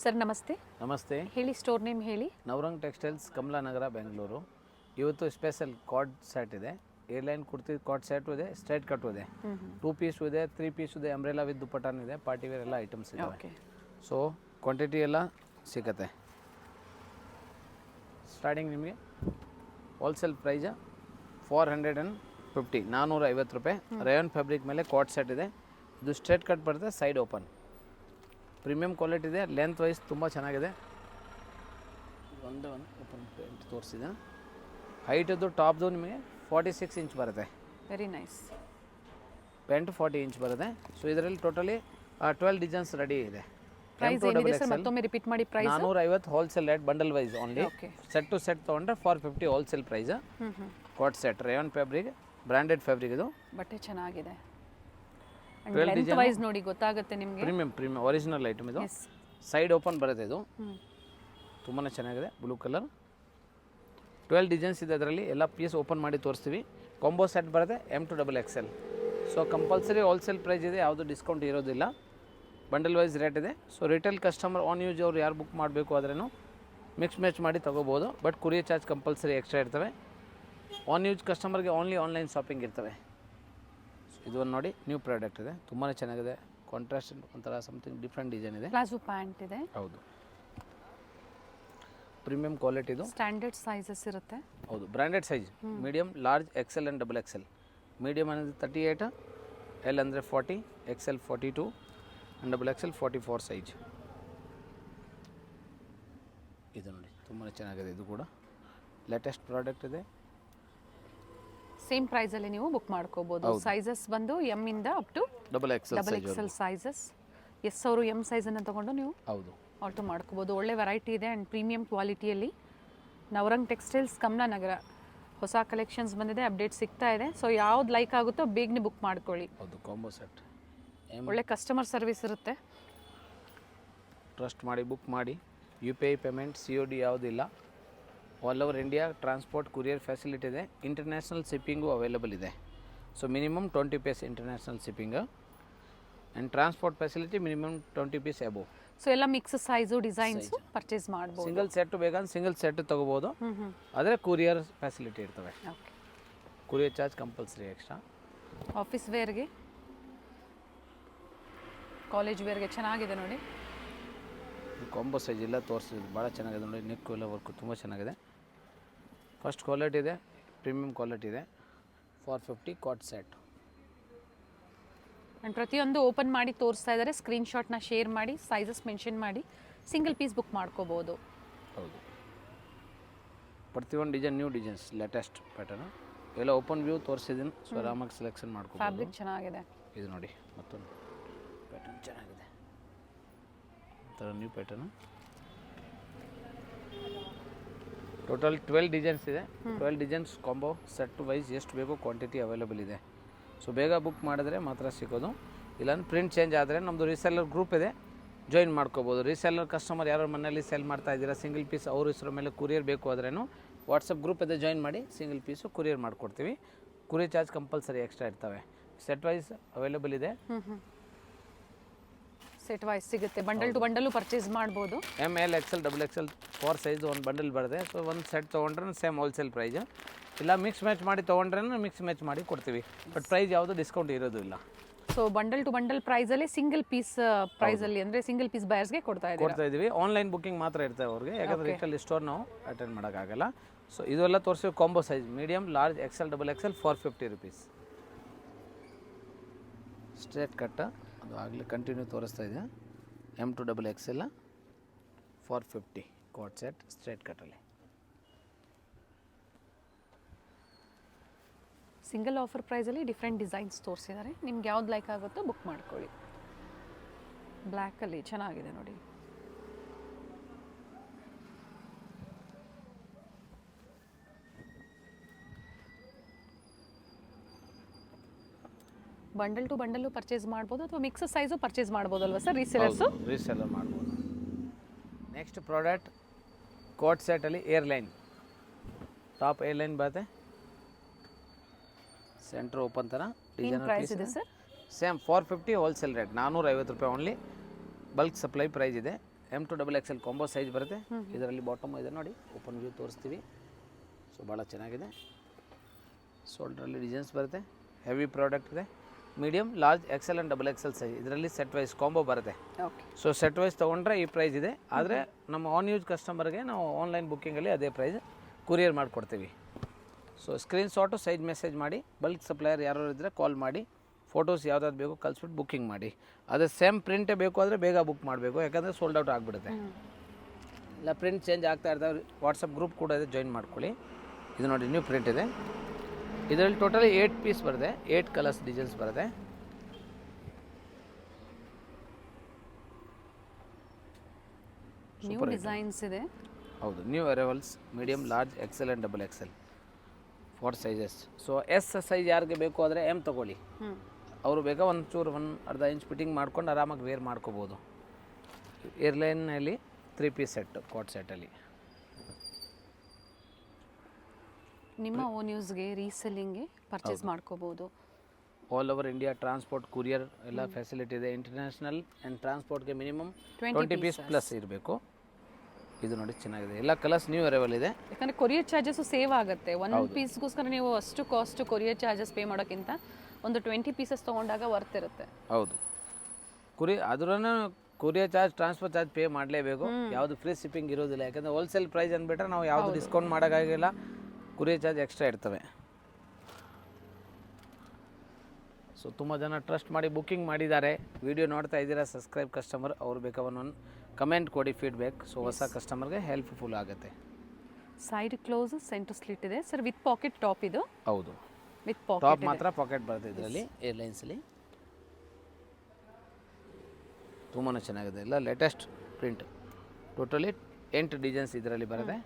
Sir ನಮಸ್ತೆ. ನಮಸ್ತೆ. ಹೇಳಿ, ಸ್ಟೋರ್ ನೇಮ್ ಹೇಳಿ. ನವರಂಗ್ ಟೆಕ್ಸ್ಟೈಲ್ಸ್, ಕಮಲಾನಗರ, ಬೆಂಗಳೂರು. ಇವತ್ತು ಸ್ಪೆಷಲ್ ಕಾರ್ಡ್ ಸೆಟ್ ಇದೆ. ಏರ್ಲೈನ್ ಕುರ್ತಿ ಕಾರ್ಡ್ ಸೆಟ್ ಇದೆ, ಸ್ಟ್ರೈಟ್ ಕಟ್ ಇದೆ, 2 ಪೀಸ್ ಇದೆ, 3 ಪೀಸ್ ಇದೆ, ಅಂಬ್ರೆಲಾ ವಿತ್ ದುಪಟ್ಟಾನ್ ಇದೆ, ಪಾರ್ಟಿ ವೇರ್ ಎಲ್ಲ ಐಟಮ್ಸ್ ಇದೆ. ಸೊ ಕ್ವಾಂಟಿಟಿ ಎಲ್ಲ ಸಿಗುತ್ತೆ. ಸ್ಟಾರ್ಟಿಂಗ್ ನಿಮಗೆ ಹೋಲ್ಸೇಲ್ ಪ್ರೈಸ್ 450, 450 ರೂಪಾಯಿ. ರೇಯನ್ ಫ್ಯಾಬ್ರಿಕ್ ಮೇಲೆ ಕಾರ್ಡ್ ಸೆಟ್ ಇದೆ. ಇದು ಸ್ಟ್ರೈಟ್ ಕಟ್ ಬರುತ್ತೆ, ಸೈಡ್ ಓಪನ್, ಪ್ರೀಮಿಯಂ ಕ್ವಾಲಿಟಿ ಇದೆ. ಲೆಂತ್ ವೈಸ್ ತುಂಬ ಚೆನ್ನಾಗಿದೆ. ಒಂದು ಓಪನ್ ಪ್ಯಾಂಟ್ ತೋರಿಸಿದೆ. ಹೈಟದ್ದು ಟಾಪ್ದು ನಿಮಗೆ 46 ಇಂಚ್ ಬರುತ್ತೆ. Very nice. ಪ್ಯಾಂಟ್ 40 ಇಂಚ್ ಬರುತ್ತೆ. ಸೊ ಇದರಲ್ಲಿ ಟೋಟಲಿ 12 ಡಿಸೈನ್ಸ್ ರೆಡಿ ಇದೆ. ಪ್ರೈಸ್ ಏನಿದೆ ಸರ್ ಮತ್ತೊಮ್ಮೆ ರಿಪೀಟ್ ಮಾಡಿ. Price 450 wholesale rate, bundle wise only. Set to set ತೊಗೊಂಡ್ರೆ 450 wholesale price. Cord set rayon fabric, branded fabric. ಇದು ಬಟ್ಟೆ ಚೆನ್ನಾಗಿದೆ. ಲೆಂತ್ ವೈಸ್ ನೋಡಿ ಗೊತ್ತಾಗುತ್ತೆ ನಿಮಗೆ. ಪ್ರೀಮಿಯಂ ಒರಿಜಿನಲ್ ಐಟಮ್ ಇದು. ಸೈಡ್ ಓಪನ್ ಬರುತ್ತೆ. ಇದು ತುಂಬಾ ಚೆನ್ನಾಗಿದೆ. ಬ್ಲೂ ಕಲರ್ 12 ಡಿಸೈನ್ಸ್ ಇದೆ. ಅದರಲ್ಲಿ ಎಲ್ಲ ಪೀಸ್ ಓಪನ್ ಮಾಡಿ ತೋರಿಸ್ತೀವಿ. ಕಾಂಬೋ ಸೆಟ್ ಬರುತ್ತೆ M to XXL. So compulsory wholesale price ಇದೆ, ಯಾವುದು ಡಿಸ್ಕೌಂಟ್ ಇರೋದಿಲ್ಲ. ಬಂಡಲ್ ವೈಸ್ ರೇಟ್ ಇದೆ. So retail customer on use ಅವ್ರು ಯಾರು ಬುಕ್ ಮಾಡಬೇಕು ಆದ್ರೂ ಮಿಕ್ಸ್ ಮ್ಯಾಚ್ ಮಾಡಿ ತೊಗೋಬೋದು. But courier charge compulsory extra ಇರ್ತವೆ. ಆನ್ ಯೂಸ್ ಕಸ್ಟಮರ್ಗೆ ಓನ್ಲಿ ಆನ್ಲೈನ್ ಶಾಪಿಂಗ್ ಇರ್ತವೆ. ಇದು ಒಂದು ನೋಡಿ, ನ್ಯೂ ಪ್ರಾಡಕ್ಟ್ ಇದೆ, ತುಂಬಾ ಚೆನ್ನಾಗಿದೆ. ಕಾಂಟ್ರಾಸ್ಟ್ ಒಂಥರ ಸಮಥಿಂಗ್ ಡಿಫ್ರೆಂಟ್ ಡಿಸೈನ್ ಇದೆ. ಪ್ಲಾಜೋ ಪ್ಯಾಂಟ್ ಇದೆ. ಹೌದು, ಪ್ರೀಮಿಯಂ ಕ್ವಾಲಿಟಿ. ಇದು ಸ್ಟ್ಯಾಂಡರ್ಡ್ ಸೈಜಸ್ ಇರುತ್ತೆ. ಹೌದು, branded size. Medium, large, XL and XXL. Medium ಅಂದರೆ 38, L ಅಂದರೆ 40, XL 42 ಆ್ಯಂಡ್ XXL 44 ಸೈಜ್. ಇದು ನೋಡಿ, ತುಂಬಾ ಚೆನ್ನಾಗಿದೆ. ಇದು ಕೂಡ ಲೇಟೆಸ್ಟ್ ಪ್ರಾಡಕ್ಟ್ ಇದೆ. ಸೇಮ್ ಪ್ರೈಸ್ ಅಲ್ಲಿ ನೀವು ಬುಕ್ ಮಾಡ್ಕೋಬಹುದು. ಸೈಜಸ್ ಬಂದು M ಇಂದ up to XXL sizes. S ಅವರು M ಸೈಜ್ ಅನ್ನು ತಗೊಂಡು ನೀವು ಹೌದು ಆಲ್ಟೋ ಮಾಡ್ಕೋಬಹುದು. ಒಳ್ಳೆ ವೆರೈಟಿ ಇದೆ ಆ್ಯಂಡ್ ಪ್ರೀಮಿಯಂ ಕ್ವಾಲಿಟಿಯಲ್ಲಿ. ನವರಂಗ್ ಟೆಕ್ಸ್ಟೈಲ್ಸ್, ಕಮಲಾನಗರ ಹೊಸ ಕಲೆಕ್ಷನ್ಸ್ ಬಂದಿದೆ, ಅಪ್ಡೇಟ್ ಸಿಗ್ತಾ ಇದೆ. ಸೊ ಯಾವ್ದು ಲೈಕ್ ಆಗುತ್ತೋ ಬೇಗನೆ ಬುಕ್ ಮಾಡ್ಕೊಳ್ಳಿ. ಹೌದು, ಕಾಂಬೋ ಸೆಟ್. ಒಳ್ಳೆ ಕಸ್ಟಮರ್ ಸರ್ವಿಸ್ ಇರುತ್ತೆ. ಟ್ರಸ್ಟ್ ಮಾಡಿ ಬುಕ್ ಮಾಡಿ. UPI ಪೇಮೆಂಟ್, COD ಯಾವುದಿಲ್ಲ. All over India transport, courier facility ಇದೆ. ಇಂಟರ್ನ್ಯಾಷನಲ್ ಶಿಪ್ಪಿಂಗು ಅವೈಲೇಬಲ್ ಇದೆ. So minimum 20 piece international shipping and transport facility minimum 20 piece above. So ಎಲ್ಲ ಮಿಕ್ಸ್ ಸೈಜು ಡಿಸೈನ್ಸ್ ಪರ್ಚೇಸ್ ಮಾಡ್ಬೋದು. Single set ಬೇಕಂದ್ರೆ single set ತೊಗೋಬೋದು. ಆದರೆ courier facility ಇರ್ತವೆ. Courier charge compulsory extra. Office ವೇರ್ಗೆ, college ವೇರ್ಗೆ ಚೆನ್ನಾಗಿದೆ ನೋಡಿ. ಕಾಂಬೋ ಸೈಜ್ ಎಲ್ಲ ತೋರಿಸಿದ್ದು ಭಾಳ ಚೆನ್ನಾಗಿದೆ ನೋಡಿ. ನೆಕ್ಕು ಎಲ್ಲ ವರ್ಕು ತುಂಬ ಚೆನ್ನಾಗಿದೆ. ಫಸ್ಟ್ ಕ್ವಾಲಿಟಿ ಇದೆ, ಪ್ರೀಮಿಯಂ ಕ್ವಾಲಿಟಿ ಇದೆ. 450 ಕಾರ್ಡ್ ಸೆಟ್. ಆ್ಯಂಡ್ ಪ್ರತಿಯೊಂದು ಓಪನ್ ಮಾಡಿ ತೋರಿಸ್ತಾ ಇದ್ದಾರೆ. ಸ್ಕ್ರೀನ್ಶಾಟ್ನ ಶೇರ್ ಮಾಡಿ, ಸೈಜಸ್ ಮೆನ್ಷನ್ ಮಾಡಿ, ಸಿಂಗಲ್ ಪೀಸ್ ಬುಕ್ ಮಾಡ್ಕೋಬೋದು. ಹೌದು, ಪ್ರತಿಯೊಂದು design new designs, latest pattern ಎಲ್ಲ ಓಪನ್ ವ್ಯೂ ತೋರಿಸಿದ್ದೀನಿ. ಸೊ ಆರಾಮಾಗಿ ಸೆಲೆಕ್ಷನ್ ಮಾಡ್ಕೊ. ಫ್ಯಾಬ್ರಿಕ್ ಚೆನ್ನಾಗಿದೆ. ಇದು ನೋಡಿ, ಮತ್ತೊಂದು ಪ್ಯಾಟರ್ನ್ ಚೆನ್ನಾಗಿದೆ. New pattern. ಟೋಟಲ್ 12 ಡಿಸೈನ್ಸ್ ಇದೆ. 12 ಡಿಸೈನ್ಸ್ ಕಾಂಬೋ ಸೆಟ್ ವೈಸ್ ಎಷ್ಟು ಬೇಕೋ ಕ್ವಾಂಟಿಟಿ ಅವೈಲೇಬಲ್ ಇದೆ. ಸೊ ಬೇಗ ಬುಕ್ ಮಾಡಿದ್ರೆ ಮಾತ್ರ ಸಿಗೋದು. ಇಲ್ಲಾಂದ್ರೆ ಪ್ರಿಂಟ್ ಚೇಂಜ್ ಆದರೆ ನಮ್ಮದು ರೀಸೆಲ್ಲರ್ ಗ್ರೂಪ್ ಇದೆ, ಜಾಯಿನ್ ಮಾಡ್ಕೋಬೋದು. ರೀಸೆಲ್ಲರ್ ಕಸ್ಟಮರ್ ಯಾರು ಮನೇಲಿ ಸೆಲ್ ಮಾಡ್ತಾ ಇದ್ದೀರಾ, ಸಿಂಗಲ್ ಪೀಸ್ ಅವ್ರ ಹೆಸರು ಮೇಲೆ ಕುರಿಯರ್ ಬೇಕು ಆದ್ರೂ ವಾಟ್ಸಪ್ ಗ್ರೂಪ್ ಇದೆ, ಜಾಯಿನ್ ಮಾಡಿ ಸಿಂಗಲ್ ಪೀಸು ಕುರಿಯರ್ ಮಾಡಿಕೊಡ್ತೀವಿ. ಕುರಿಯರ್ ಚಾರ್ಜ್ ಕಂಪಲ್ಸರಿ ಎಕ್ಸ್ಟ್ರಾ ಇರ್ತವೆ. ಸೆಟ್ ವೈಸ್ ಅವೈಲೇಬಲ್ ಇದೆ. ಸೆಟ್ ವೈಸ್ ಸಿಗುತ್ತೆ. ಬಂಡಲ್ ಟು ಬಂಡಲು ಪರ್ಚೇಸ್ ಮಾಡ್ಬೋದು. M, L, XL, XXL 4 size ಒಂದು ಬಂಡಲ್ ಬರುತ್ತೆ. ಸೊ ಒಂದು ಸೆಟ್ ತೊಗೊಂಡ್ರೆ ಸೇಮ್ ಹೋಲ್ಸೇಲ್ ಪ್ರೈಸ್. ಇಲ್ಲ ಮಿಕ್ಸ್ ಮ್ಯಾಚ್ ಮಾಡಿ ತೊಗೊಂಡ್ರೆ ಮಿಕ್ಸ್ ಮ್ಯಾಚ್ ಮಾಡಿ ಕೊಡ್ತೀವಿ. ಬಟ್ ಪ್ರೈಸ್ ಯಾವುದು ಡಿಸ್ಕೌಂಟ್ ಇರೋದು ಇಲ್ಲ. ಸೊ ಬಂಡಲ್ ಟು ಬಂಡಲ್ ಪ್ರೈಸಲ್ಲಿ ಸಿಂಗಲ್ ಪೀಸ್ ಪ್ರೈಸಲ್ಲಿ ಅಂದರೆ ಸಿಂಗಲ್ ಪೀಸ್ ಬಯರ್ಸ್ಗೆ ಕೊಡ್ತಾ ಇದ್ದೀವಿ. ಆನ್ಲೈನ್ ಬುಕ್ಕಿಂಗ್ ಮಾತ್ರ ಇರ್ತವೆ ಅವ್ರಿಗೆ, ಯಾಕಂದರೆ ರಿಟೇಲ್ ಸ್ಟೋರ್ ನಾವು ಅಟೆಂಡ್ ಮಾಡೋಕ್ಕಾಗಲ್ಲ. ಸೊ ಇದೆಲ್ಲ ತೋರಿಸಿ combo size medium, large, XL, XXL 450 rupees. Straight cut ಅದು ಆಗಲಿ ಕಂಟಿನ್ಯೂ ತೋರಿಸ್ತಾ ಇದೆ. M to XXL 450 coord set straight ಕಟ್ಟಲ್ಲಿ. ಸಿಂಗಲ್ ಆಫರ್ ಪ್ರೈಸಲ್ಲಿ ಡಿಫ್ರೆಂಟ್ ಡಿಸೈನ್ಸ್ ತೋರಿಸಿದ್ದಾರೆ. ನಿಮ್ಗೆ ಯಾವ್ದು ಲೈಕ್ ಆಗುತ್ತೋ ಬುಕ್ ಮಾಡ್ಕೊಳ್ಳಿ. ಬ್ಲ್ಯಾಕಲ್ಲಿ ಚೆನ್ನಾಗಿದೆ ನೋಡಿ. ಬಂಡಲ್ ಟು ಬಂಡಲ್ಲು ಪರ್ಚೇಸ್ ಮಾಡ್ಬೋದು ಅಥವಾ ಮಿಕ್ಸ್ ಸೈಜು ಪರ್ಚೇಸ್ ಮಾಡ್ಬೋದಲ್ವಾ ಸರ್? ರೀಸೆಲ್ಲರ್ ಮಾಡ್ಬೋದು. ನೆಕ್ಸ್ಟ್ ಪ್ರಾಡಕ್ಟ್ ಕೋಟ್ ಸೆಟಲ್ಲಿ ಏರ್ಲೈನ್. ಟಾಪ್ ಏರ್ಲೈನ್ ಬರುತ್ತೆ, ಸೆಂಟ್ರ್ ಓಪನ್ ಥರ ಡಿಸೈನ್. ಪ್ರೈಸ್ ಇದೆ ಸರ್? ಸೇಮ್ 450 ಹೋಲ್ಸೇಲ್ ರೇಟ್, 450 ರೂಪಾಯಿ ಓನ್ಲಿ. ಬಲ್ಕ್ ಸಪ್ಲೈ ಪ್ರೈಸ್ ಇದೆ. M to XXL combo size ಬರುತ್ತೆ. ಇದರಲ್ಲಿ ಬಾಟಮ್ ಇದೆ ನೋಡಿ, ಓಪನ್ ವ್ಯೂ ತೋರಿಸ್ತೀವಿ. ಸೊ ಭಾಳ ಚೆನ್ನಾಗಿದೆ. ಶೋಲ್ಡ್ರಲ್ಲಿ ಡಿಸೈನ್ಸ್ ಬರುತ್ತೆ, ಹೆವಿ ಪ್ರಾಡಕ್ಟ್ ಇದೆ. Medium, large, XL and XXL size ಇದರಲ್ಲಿ ಸೆಟ್ ವೈಸ್ ಕಾಂಬೋ ಬರುತ್ತೆ. ಓಕೆ. ಸೊ ಸೆಟ್ ವೈಸ್ ತೊಗೊಂಡ್ರೆ ಈ ಪ್ರೈಸ್ ಇದೆ. ಆದರೆ ನಮ್ಮ ಆನ್ ಯೂಸ್ ಕಸ್ಟಮರ್ಗೆ ನಾವು ಆನ್ಲೈನ್ ಬುಕ್ಕಿಂಗಲ್ಲಿ ಅದೇ ಪ್ರೈಸ್ ಕೊರಿಯರ್ ಮಾಡಿಕೊಡ್ತೀವಿ. ಸೊ ಸ್ಕ್ರೀನ್ಶಾಟು ಸೈಜ್ ಮೆಸೇಜ್ ಮಾಡಿ, ಬಲ್ಕ್ ಸಪ್ಲೈಯರ್ ಯಾರು ಇದ್ದರೆ ಕಾಲ್ ಮಾಡಿ, ಫೋಟೋಸ್ ಯಾವ್ದಾದ್ರು ಬೇಕು ಕಳಿಸ್ಬಿಟ್ಟು ಬುಕ್ಕಿಂಗ್ ಮಾಡಿ. ಅದೇ ಸೇಮ್ ಪ್ರಿಂಟೇ ಬೇಕು ಆದರೆ ಬೇಗ ಬುಕ್ ಮಾಡಬೇಕು, ಯಾಕಂದರೆ ಸೋಲ್ಡ್ ಔಟ್ ಆಗಿಬಿಡುತ್ತೆ. ಇಲ್ಲ ಪ್ರಿಂಟ್ ಚೇಂಜ್ ಆಗ್ತಾ ಇರ್ತಾವೆ, ವಾಟ್ಸಪ್ ಗ್ರೂಪ್ ಕೂಡ ಇದೆ, ಜಾಯಿನ್ ಮಾಡ್ಕೊಳ್ಳಿ. ಇದು ನೋಡಿ ನ್ಯೂ ಪ್ರಿಂಟ್ ಇದೆ. ಇದರಲ್ಲಿ ಟೋಟಲಿ 8 ಪೀಸ್ ಬರುತ್ತೆ, 8 ಕಲರ್ಸ್ ಡಿಸೈನ್ಸ್ ಬರುತ್ತೆ. ನ್ಯೂ ಡಿಸೈನ್ಸ್ ಇದೆ. ಹೌದು, new arrivals, medium, large, XL and XXL 4 sizes. So S size ಯಾರಿಗೆ ಬೇಕು ಆದರೆ M ತೊಗೊಳ್ಳಿ. ಅವರು ಬೇಗ ಒಂಚೂರು ಅರ್ಧ ಇಂಚ್ ಫಿಟ್ಟಿಂಗ್ ಮಾಡ್ಕೊಂಡು ಆರಾಮಾಗಿ ವೇರ್ ಮಾಡ್ಕೋಬೋದು. ಏರ್ಲೈನಲ್ಲಿ 3 ಪೀಸ್ ಸೆಟ್, ಕಾಟ್ ಸೆಟ್ಟಲ್ಲಿ. ನಿಮ್ಮ ಓನ್ ಯೂಸ್ಗೆ ರೀಸೆಲ್ಲಿಂಗ್ಗೆ ಪರ್ಚೇಸ್ ಮಾಡ್ಕೋಬೋದು. All over India transport, courier ಎಲ್ಲ ಫೆಸಿಲಿಟಿ ಇದೆ. ಇಂಟರ್ನ್ಯಾಷನಲ್ ಆ್ಯಂಡ್ ಟ್ರಾನ್ಸ್ಪೋರ್ಟ್ಗೆ ಮಿನಿಮಮ್ 20 ಪೀಸ್ ಪ್ಲಸ್ ಇರಬೇಕು. ಇದು ನೋಡಿ ಚೆನ್ನಾಗಿದೆ, ಎಲ್ಲ ಕಲರ್ಸ್ ನ್ಯೂ ಅರೈವಲ್ ಇದೆ. ಯಾಕಂದರೆ ಕೊರಿಯರ್ ಚಾರ್ಜಸ್ಸು ಸೇವ್ ಆಗುತ್ತೆ. ಒಂದು ಪೀಸ್ಗೋಸ್ಕರ ನೀವು ಅಷ್ಟು ಕಾಸ್ಟ್ ಕೊರಿಯರ್ ಚಾರ್ಜಸ್ ಪೇ ಮಾಡೋಕ್ಕಿಂತ ಒಂದು 20 ಪೀಸಸ್ ತೊಗೊಂಡಾಗ ವರ್ತ್ ಇರುತ್ತೆ. ಹೌದು, ಅದ್ರೂ courier charge, transfer charge pay ಮಾಡಲೇಬೇಕು. ಯಾವುದು ಫ್ರೀ ಶಿಪ್ಪಿಂಗ್ ಇರೋದಿಲ್ಲ, ಯಾಕಂದರೆ ಹೋಲ್ಸೇಲ್ ಪ್ರೈಸ್ ಅಂದ್ಬಿಟ್ರೆ ನಾವು ಯಾವುದು ಡಿಸ್ಕೌಂಟ್ ಮಾಡೋಕ್ಕಾಗಿಲ್ಲ, ಕೊರಿಯರ್ ಚಾರ್ಜ್ ಎಕ್ಸ್ಟ್ರಾ ಇರ್ತವೆ. ಸೊ ತುಂಬ ಜನ ಟ್ರಸ್ಟ್ ಮಾಡಿ ಬುಕ್ಕಿಂಗ್ ಮಾಡಿದ್ದಾರೆ. ವಿಡಿಯೋ ನೋಡ್ತಾ ಇದ್ದೀರಾ ಸಬ್ಸ್ಕ್ರೈಬ್ ಕಸ್ಟಮರ್, ಅವ್ರು ಬೇಕಾವನ್ನು ಕಮೆಂಟ್ ಕೊಡಿ ಫೀಡ್ಬ್ಯಾಕ್. ಸೊ ಹೊಸ ಕಸ್ಟಮರ್ಗೆ ಹೆಲ್ಪ್ಫುಲ್ ಆಗುತ್ತೆ. ಸೈಡ್ ಕ್ಲೋಸ್, ಸೆಂಟರ್ ಸ್ಲಿಟ್ ಇದೆ ಸರ್, ವಿತ್ ಪಾಕೆಟ್ ಟಾಪ್. ಇದು ಹೌದು, ವಿತ್ ಟಾಪ್ ಪಾಕೆಟ್ ಮಾತ್ರ ಪಾಕೆಟ್ ಬರುತ್ತೆ ಇದರಲ್ಲಿ, ಏರ್ಲೈನ್ಸಲ್ಲಿ. ತುಂಬಾ ಚೆನ್ನಾಗಿದೆ, ಎಲ್ಲ ಲೇಟೆಸ್ಟ್ ಪ್ರಿಂಟ್. ಟೋಟಲಿ 8 ಡಿಸೈನ್ಸ್ ಇದರಲ್ಲಿ ಬರುತ್ತೆ.